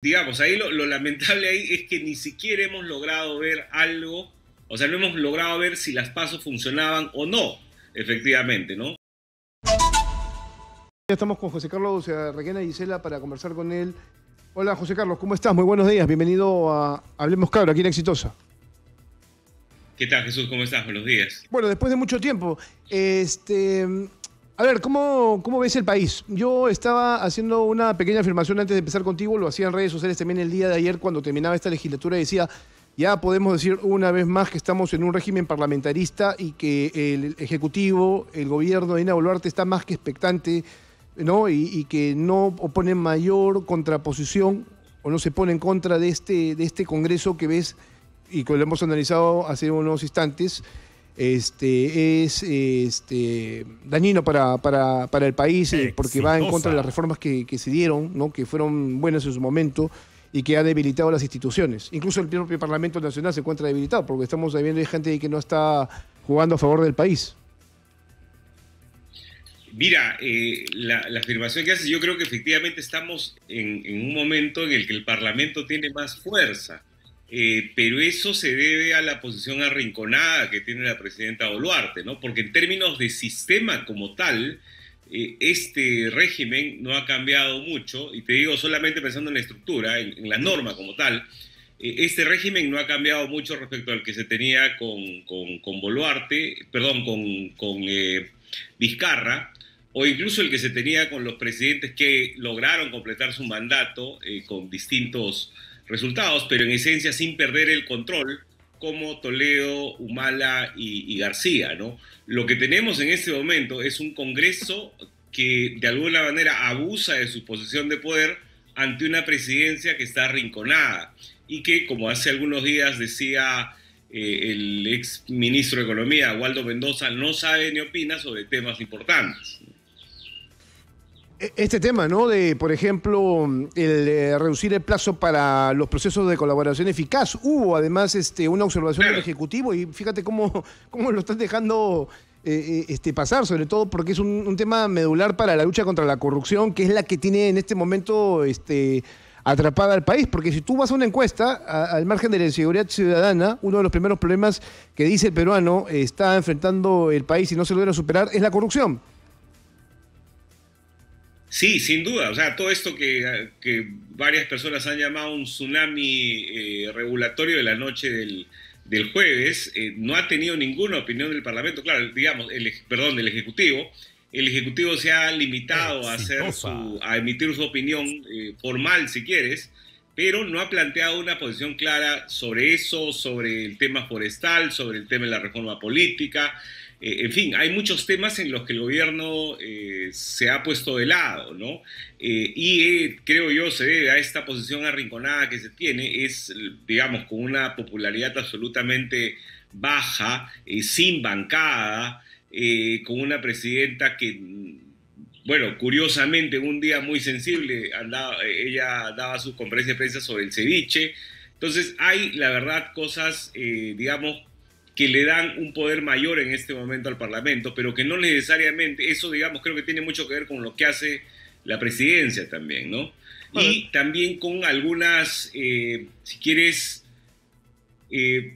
Digamos, ahí lo lamentable ahí es que ni siquiera hemos logrado ver algo, o sea, no hemos logrado ver si las PASO funcionaban o no, efectivamente, ¿no? Ya estamos con José Carlos Requena Gisela para conversar con él. Hola José Carlos, ¿cómo estás? Muy buenos días, bienvenido a Hablemos Cabra, aquí en Exitosa. ¿Qué tal, Jesús? ¿Cómo estás? Buenos días. Bueno, después de mucho tiempo, a ver, ¿cómo ves el país? Yo estaba haciendo una pequeña afirmación antes de empezar contigo, lo hacía en redes sociales también el día de ayer cuando terminaba esta legislatura y decía, ya podemos decir una vez más que estamos en un régimen parlamentarista y que el Ejecutivo, el gobierno de Dina Boluarte está más que expectante, ¿no? Y que no opone mayor contraposición o no se pone en contra de este Congreso que ves y que lo hemos analizado hace unos instantes, es dañino para el país porque va en contra de las reformas que se dieron, ¿no? Que fueron buenas en su momento y que ha debilitado las instituciones. Incluso el propio Parlamento Nacional se encuentra debilitado porque estamos viendo gente que no está jugando a favor del país. Mira, la afirmación que haces, yo creo que efectivamente estamos en un momento en el que el Parlamento tiene más fuerza, pero eso se debe a la posición arrinconada que tiene la presidenta Boluarte, ¿no? Porque en términos de sistema como tal, este régimen no ha cambiado mucho, y te digo solamente pensando en la estructura, en la norma como tal, este régimen no ha cambiado mucho respecto al que se tenía con Boluarte, perdón, con Vizcarra, o incluso el que se tenía con los presidentes que lograron completar su mandato con distintos resultados, pero en esencia sin perder el control, como Toledo, Humala y García, ¿no? Lo que tenemos en este momento es un Congreso que de alguna manera abusa de su posición de poder ante una presidencia que está arrinconada y que, como hace algunos días decía el ex ministro de Economía, Waldo Mendoza, no sabe ni opina sobre temas importantes. Este tema, ¿no? De, por ejemplo, reducir el plazo para los procesos de colaboración eficaz. Hubo, además, una observación del Ejecutivo y fíjate cómo lo están dejando pasar, sobre todo porque es un tema medular para la lucha contra la corrupción, que es la que tiene en este momento atrapada al país. Porque si tú vas a una encuesta, al margen de la inseguridad ciudadana, uno de los primeros problemas que dice el peruano está enfrentando el país y no se logra superar es la corrupción. Sí, sin duda. O sea, todo esto que varias personas han llamado un tsunami regulatorio de la noche del jueves, no ha tenido ninguna opinión del Parlamento. Claro, digamos, del Ejecutivo. El Ejecutivo se ha limitado a emitir su opinión formal, si quieres, pero no ha planteado una posición clara sobre eso, sobre el tema forestal, sobre el tema de la reforma política. En fin, hay muchos temas en los que el gobierno se ha puesto de lado, ¿no? Creo yo se debe a esta posición arrinconada que se tiene, digamos, con una popularidad absolutamente baja, sin bancada, con una presidenta que, bueno, curiosamente, un día muy sensible, ella daba su conferencia de prensa sobre el ceviche. Entonces, hay, la verdad, cosas, digamos, que le dan un poder mayor en este momento al Parlamento, pero que no necesariamente, eso digamos creo que tiene mucho que ver con lo que hace la presidencia también, ¿no? Y también con algunas, si quieres,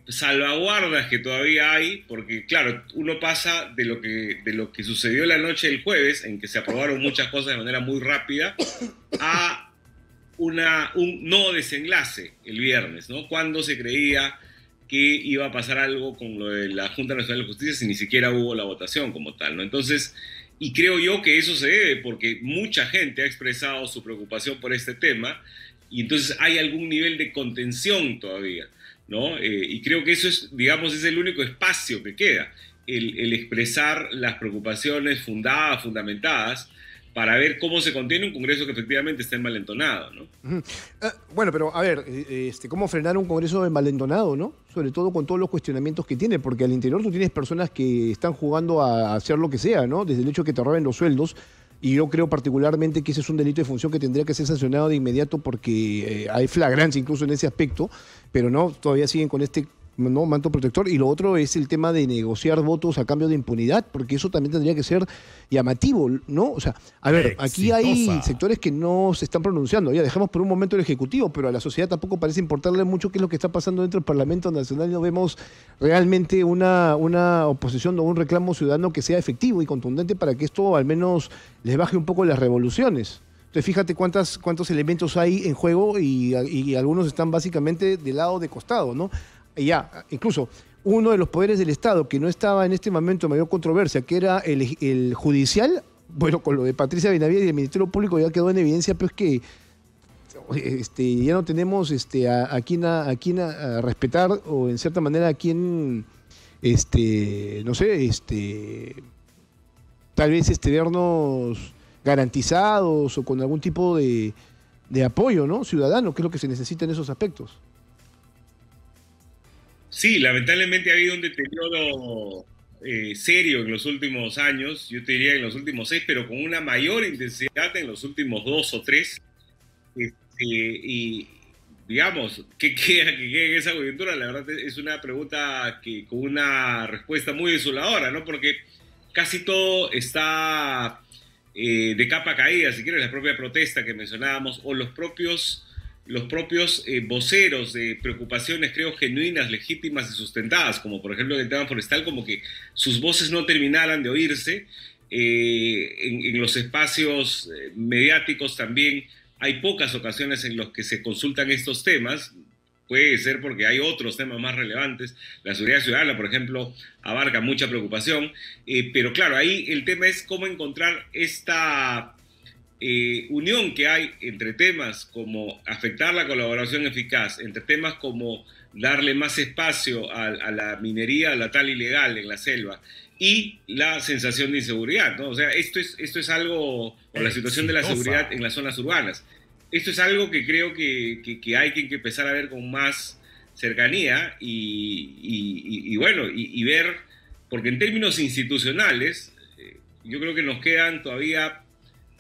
salvaguardas que todavía hay, porque claro, uno pasa de lo que sucedió la noche del jueves, en que se aprobaron muchas cosas de manera muy rápida, a un no desenlace el viernes, ¿no? Cuando se creía que iba a pasar algo con lo de la Junta Nacional de Justicia si ni siquiera hubo la votación como tal, ¿no? Entonces, y creo yo que eso se debe porque mucha gente ha expresado su preocupación por este tema y entonces hay algún nivel de contención todavía, ¿no? Y creo que eso es, digamos, es el único espacio que queda, el expresar las preocupaciones fundadas, fundamentadas, para ver cómo se contiene un Congreso que efectivamente está envalentonado, ¿no? Bueno, pero a ver, ¿cómo frenar un Congreso envalentonado, no? Sobre todo con todos los cuestionamientos que tiene, porque al interior tú tienes personas que están jugando a hacer lo que sea, ¿no? Desde el hecho que te roben los sueldos, y yo creo particularmente que ese es un delito de función que tendría que ser sancionado de inmediato porque hay flagrancia incluso en ese aspecto, pero no, todavía siguen con este ¿no? Manto protector. Y lo otro es el tema de negociar votos a cambio de impunidad, porque eso también tendría que ser llamativo, ¿no? O sea, a ver, aquí hay sectores que no se están pronunciando. Ya dejamos por un momento el Ejecutivo, pero a la sociedad tampoco parece importarle mucho qué es lo que está pasando dentro del Parlamento Nacional. No vemos realmente una oposición o un reclamo ciudadano que sea efectivo y contundente para que esto al menos les baje un poco las revoluciones. Entonces, fíjate cuántos elementos hay en juego y algunos están básicamente del lado de costado, ¿no? Y ya, incluso uno de los poderes del Estado que no estaba en este momento de mayor controversia, que era el judicial, bueno, con lo de Patricia Benavides y el Ministerio Público ya quedó en evidencia, pues que ya no tenemos a quién respetar o en cierta manera a quién, no sé, tal vez vernos garantizados o con algún tipo de apoyo, ¿no? Ciudadano, que es lo que se necesita en esos aspectos. Sí, lamentablemente ha habido un deterioro serio en los últimos años, yo te diría en los últimos 6, pero con una mayor intensidad en los últimos 2 o 3. Y digamos, ¿qué queda en esa coyuntura? La verdad es una pregunta que con una respuesta muy desoladora, ¿no? Porque casi todo está de capa caída, si quieres, la propia protesta que mencionábamos, o los propios voceros de preocupaciones, creo, genuinas, legítimas y sustentadas, como por ejemplo en el tema forestal, como que sus voces no terminaran de oírse. En los espacios mediáticos también hay pocas ocasiones en las que se consultan estos temas. Puede ser porque hay otros temas más relevantes. La seguridad ciudadana, por ejemplo, abarca mucha preocupación. Pero claro, ahí el tema es cómo encontrar esta unión que hay entre temas como afectar la colaboración eficaz, entre temas como darle más espacio a la minería, a la tala ilegal en la selva, y la sensación de inseguridad, ¿no? O sea, esto es algo, o la situación de la seguridad en las zonas urbanas. Esto es algo que creo que hay que empezar a ver con más cercanía y bueno, y ver, porque en términos institucionales, yo creo que nos quedan todavía,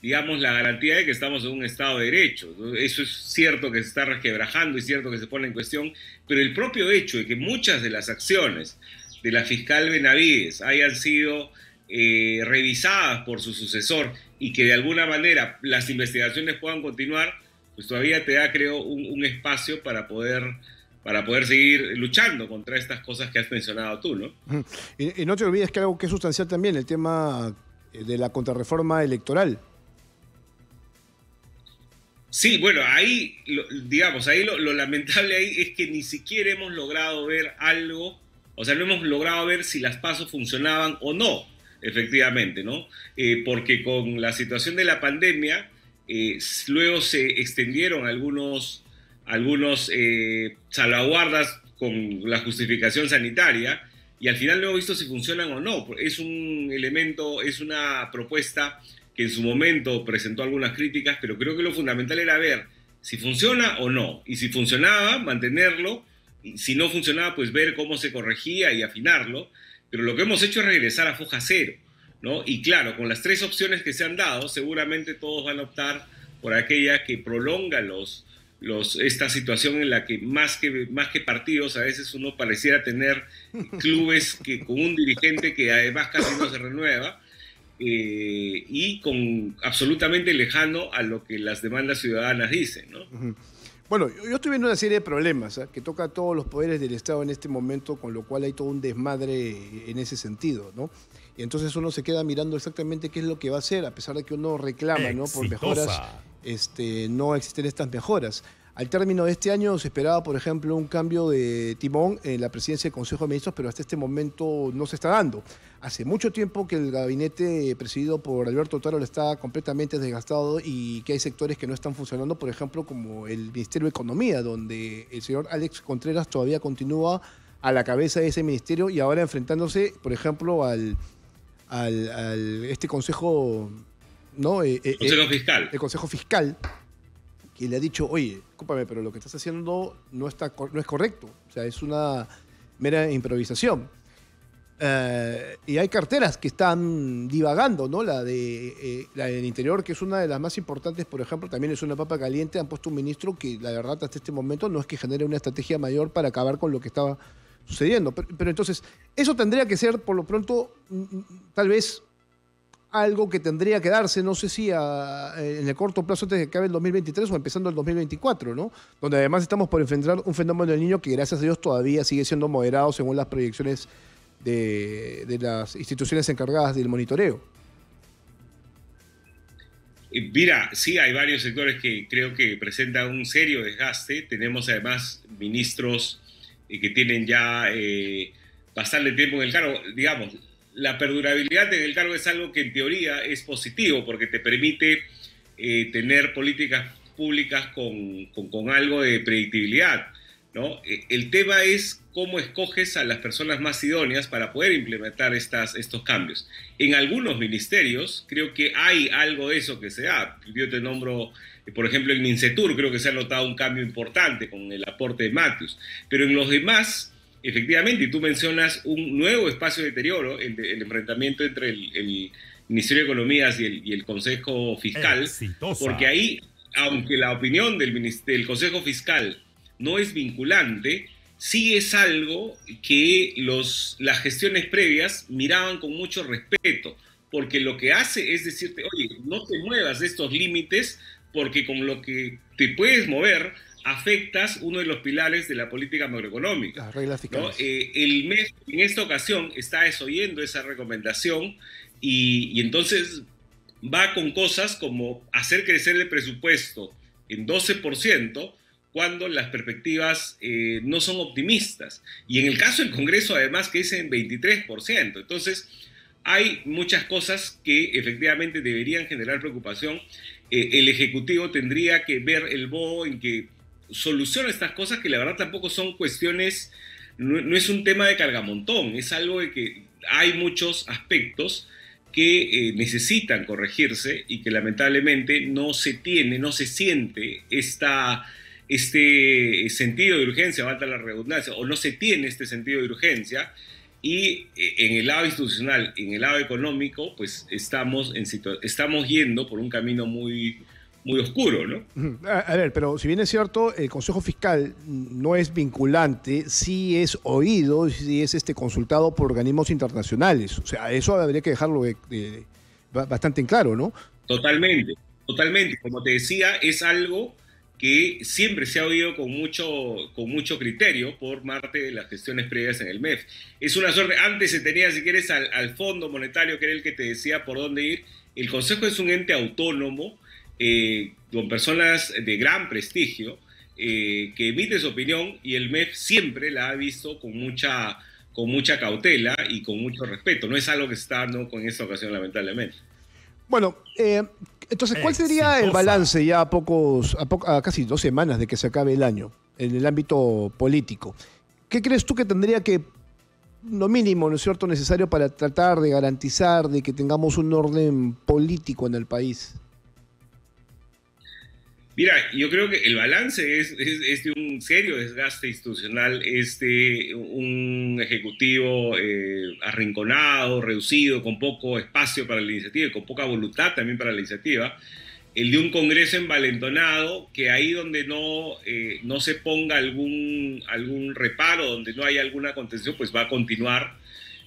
digamos, la garantía de que estamos en un Estado de Derecho. Eso es cierto que se está resquebrajando, es cierto que se pone en cuestión, pero el propio hecho de que muchas de las acciones de la fiscal Benavides hayan sido revisadas por su sucesor y que de alguna manera las investigaciones puedan continuar, pues todavía te da, creo, un espacio para poder seguir luchando contra estas cosas que has mencionado tú, ¿no? Y no te olvides que algo que es sustancial también, el tema de la contrarreforma electoral. Sí, bueno, ahí, digamos, ahí lo lamentable ahí es que ni siquiera hemos logrado ver algo, o sea, no hemos logrado ver si las PASO funcionaban o no, efectivamente, ¿no? Porque con la situación de la pandemia, luego se extendieron algunos salvaguardas con la justificación sanitaria y al final no hemos visto si funcionan o no. Es un elemento, es una propuesta que en su momento presentó algunas críticas, pero creo que lo fundamental era ver si funciona o no, y si funcionaba, mantenerlo, y si no funcionaba, pues ver cómo se corregía y afinarlo, pero lo que hemos hecho es regresar a foja cero, ¿no? Y claro, con las 3 opciones que se han dado, seguramente todos van a optar por aquella que prolonga esta situación en la que más que partidos, a veces uno pareciera tener clubes con un dirigente que además casi no se renueva, y con absolutamente lejano a lo que las demandas ciudadanas dicen, ¿no? Bueno, yo estoy viendo una serie de problemas que toca a todos los poderes del Estado en este momento, con lo cual hay todo un desmadre en ese sentido, ¿no? Y entonces uno se queda mirando exactamente qué es lo que va a hacer, a pesar de que uno reclama, ¿no? Por mejoras, no existen estas mejoras. Al término de este año se esperaba, por ejemplo, un cambio de timón en la presidencia del Consejo de Ministros, pero hasta este momento no se está dando. Hace mucho tiempo que el gabinete presidido por Alberto Tarola está completamente desgastado y que hay sectores que no están funcionando, por ejemplo, como el Ministerio de Economía, donde el señor Alex Contreras todavía continúa a la cabeza de ese ministerio y ahora enfrentándose, por ejemplo, al este consejo, ¿no? Consejo Fiscal. El Consejo Fiscal, que le ha dicho, oye, discúlpame, pero lo que estás haciendo no es correcto. O sea, es una mera improvisación. Y hay carteras que están divagando, ¿no? La del Interior, que es una de las más importantes, por ejemplo, también es una papa caliente. Han puesto un ministro que, la verdad, hasta este momento no es que genere una estrategia mayor para acabar con lo que estaba sucediendo. Pero entonces, eso tendría que ser, por lo pronto, tal vez algo que tendría que darse, no sé si en el corto plazo antes de que acabe el 2023 o empezando el 2024, ¿no? Donde además estamos por enfrentar un fenómeno del niño que gracias a Dios todavía sigue siendo moderado según las proyecciones de las instituciones encargadas del monitoreo. Mira, sí, hay varios sectores que creo que presentan un serio desgaste. Tenemos además ministros que tienen ya bastante tiempo en el cargo. Digamos, la perdurabilidad en el cargo es algo que en teoría es positivo porque te permite tener políticas públicas con algo de predictibilidad, ¿no? El tema es cómo escoges a las personas más idóneas para poder implementar estos cambios. En algunos ministerios creo que hay algo de eso que se da. Yo te nombro, por ejemplo, en Mincetur creo que se ha notado un cambio importante con el aporte de Matthews, pero en los demás, efectivamente, y tú mencionas un nuevo espacio de deterioro, el enfrentamiento entre el Ministerio de Economías y el Consejo Fiscal, exitosa. Porque ahí, aunque la opinión del Consejo Fiscal no es vinculante, sí es algo que las gestiones previas miraban con mucho respeto, porque lo que hace es decirte, oye, no te muevas de estos límites, porque con lo que te puedes mover afectas uno de los pilares de la política macroeconómica. Las reglas fiscales. ¿No? El MEF en esta ocasión está desoyendo esa recomendación y entonces va con cosas como hacer crecer el presupuesto en 12%, cuando las perspectivas no son optimistas. Y en el caso del Congreso, además, que es en 23%. Entonces, hay muchas cosas que efectivamente deberían generar preocupación. El Ejecutivo tendría que ver el modo en que soluciona estas cosas, que la verdad tampoco son cuestiones, no es un tema de cargamontón, es algo de que hay muchos aspectos que necesitan corregirse y que lamentablemente no se siente este sentido de urgencia, valga la redundancia, o no se tiene este sentido de urgencia, y en el lado institucional, en el lado económico, pues estamos yendo por un camino muy, muy oscuro, ¿no? A ver, pero si bien es cierto, el Consejo Fiscal no es vinculante, sí es oído, sí es consultado por organismos internacionales. O sea, eso habría que dejarlo bastante en claro, ¿no? Totalmente, totalmente. Como te decía, es algo que siempre se ha oído con mucho criterio por parte de las gestiones previas en el MEF. Es una suerte, antes se tenía, si quieres, al Fondo Monetario, que era el que te decía por dónde ir. El Consejo es un ente autónomo, con personas de gran prestigio, que emite su opinión, y el MEF siempre la ha visto con mucha cautela y con mucho respeto. No es algo que se está dando con esta ocasión, lamentablemente. Bueno, entonces, ¿cuál sería el balance ya a casi 2 semanas de que se acabe el año en el ámbito político? ¿Qué crees tú que tendría que, lo mínimo, ¿no es cierto?, necesario para tratar de garantizar de que tengamos un orden político en el país? Mira, yo creo que el balance es de un serio desgaste institucional, un ejecutivo arrinconado, reducido, con poco espacio para la iniciativa y con poca voluntad también para la iniciativa, el de un Congreso envalentonado, que ahí donde no se ponga algún reparo, donde no haya alguna contención, pues va a continuar.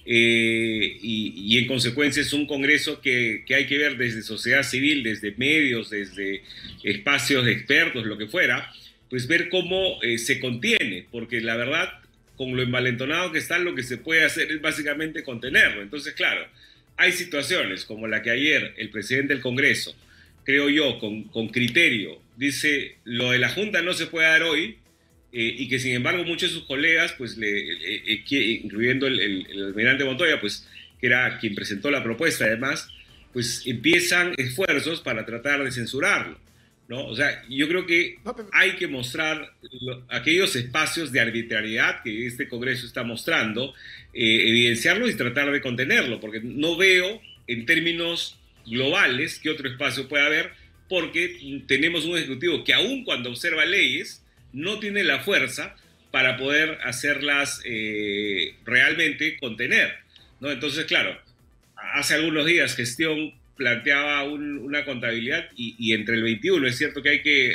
Y en consecuencia es un Congreso que hay que ver desde sociedad civil, desde medios, desde espacios de expertos, lo que fuera, pues ver cómo se contiene, porque la verdad, con lo envalentonado que está, lo que se puede hacer es básicamente contenerlo. Entonces, claro, hay situaciones como la que ayer el presidente del Congreso, creo yo, con criterio, dice, lo de la Junta no se puede dar hoy, y que sin embargo muchos de sus colegas, pues incluyendo el almirante Montoya, pues que era quien presentó la propuesta además, pues empiezan esfuerzos para tratar de censurarlo, ¿no? O sea, yo creo que hay que mostrar aquellos espacios de arbitrariedad que este Congreso está mostrando, evidenciarlos y tratar de contenerlo, porque no veo en términos globales qué otro espacio puede haber, porque tenemos un ejecutivo que aun cuando observa leyes, no tiene la fuerza para poder hacerlas realmente contener, ¿no? Entonces, claro, hace algunos días Gestión planteaba una contabilidad y entre el 21, es cierto que hay que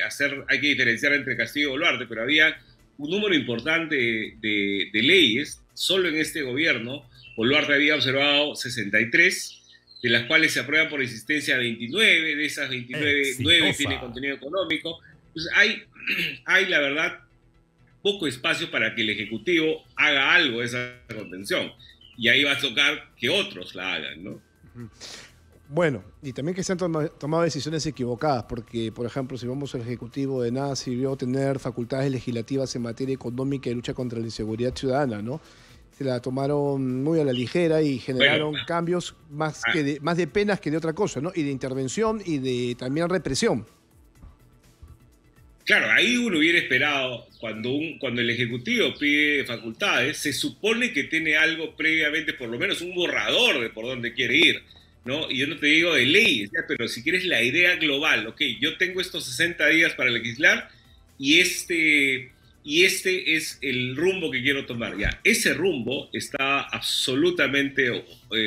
diferenciar entre Castillo y Boluarte, pero había un número importante de leyes. Solo en este gobierno, Boluarte había observado 63, de las cuales se aprueban por existencia 29, de esas 29, 9 tienen contenido económico. Entonces hay, la verdad, poco espacio para que el Ejecutivo haga algo de esa contención. Y ahí va a tocar que otros la hagan, ¿no? Bueno, y también que se han tomado decisiones equivocadas, porque, por ejemplo, si vamos al Ejecutivo, de nada sirvió tener facultades legislativas en materia económica y lucha contra la inseguridad ciudadana, ¿no? Se la tomaron muy a la ligera y generaron cambios más de penas que de otra cosa, ¿no? Y de intervención y de también represión. Claro, ahí uno hubiera esperado, cuando el Ejecutivo pide facultades, se supone que tiene algo previamente, por lo menos un borrador de por dónde quiere ir, ¿no? Y yo no te digo de leyes, ¿ya? Pero si quieres la idea global, ok, yo tengo estos 60 días para legislar y este es el rumbo que quiero tomar, ¿ya? Ese rumbo está absolutamente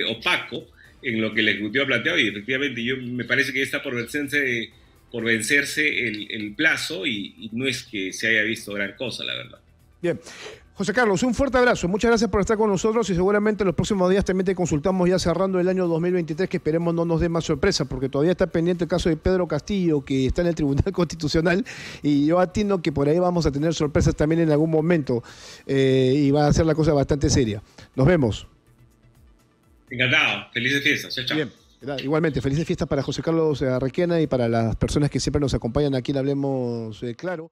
opaco en lo que el Ejecutivo ha planteado y efectivamente me parece que está por vencerse el plazo y no es que se haya visto gran cosa, la verdad. Bien. José Carlos, un fuerte abrazo. Muchas gracias por estar con nosotros y seguramente en los próximos días también te consultamos ya cerrando el año 2023, que esperemos no nos dé más sorpresa, porque todavía está pendiente el caso de Pedro Castillo, que está en el Tribunal Constitucional, y yo atino que por ahí vamos a tener sorpresas también en algún momento y va a ser la cosa bastante seria. Nos vemos. Encantado. Felices fiestas. Chao, chao. Bien. Igualmente, felices fiestas para José Carlos Requena y para las personas que siempre nos acompañan aquí en Hablemos Claro.